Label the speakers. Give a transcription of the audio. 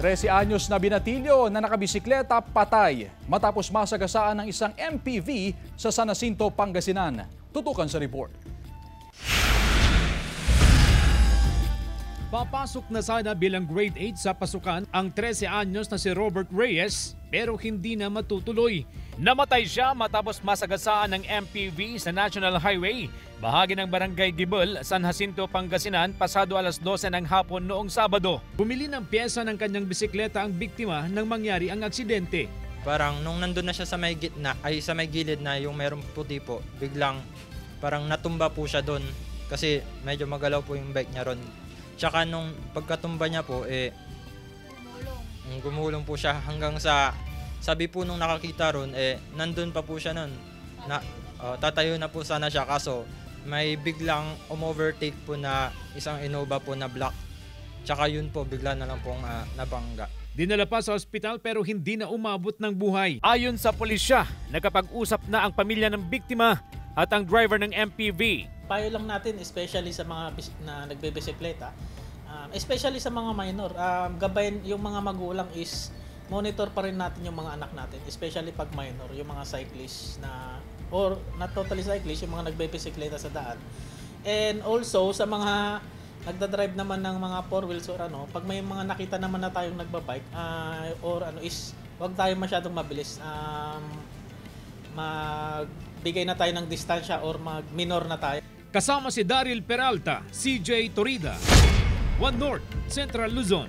Speaker 1: 13 anyos na binatilyo na nakabisikleta patay matapos masagasaan ng isang MPV sa San Jacinto, Pangasinan. Tutukan sa report.
Speaker 2: Papasok na sana bilang grade 8 sa pasukan ang 13 anyos na si Robert Reyes pero hindi na matutuloy. Namatay siya matapos masagasaan ng MPV sa National Highway, bahagi ng Barangay Gibol, San Jacinto, Pangasinan, pasado alas 12 ng hapon noong Sabado. Bumili ng pyesa ng kanyang bisikleta ang biktima nang mangyari ang aksidente.
Speaker 3: Parang nung nandun na siya sa may gitna, sa may gilid na yung merong puti po, biglang parang natumba po siya doon kasi medyo magalaw po yung bike niya ron. Tsaka nung pagkatumba niya po, gumulong po siya hanggang sa, sabi po nung nakakita ron, nandun pa po siya nun. Tatayo na po sana siya kaso may biglang umovertake po na isang Innova po na black. Tsaka yun po, bigla na lang pong nabangga.
Speaker 2: Dinala pa sa ospital pero hindi na umabot ng buhay. Ayon sa pulisya, nakapag-usap na ang pamilya ng biktima at ang driver ng MPV.
Speaker 4: Payo lang natin, especially sa mga na nagbebisikleta, especially sa mga minor, gabayan yung mga magulang is monitor pa rin natin yung mga anak natin, especially pag minor, yung mga cyclist na, or not totally cyclist, yung mga nagbebisikleta sa daan. And also sa mga nagdadrive naman ng mga four wheels or pag may mga nakita naman na tayong nagbabike, is wag tayo masyadong mabilis. Magbigay na tayo ng distansya or mag-minor na tayo.
Speaker 2: Kasama si Daryl Peralta, CJ Torida, One North, Central Luzon.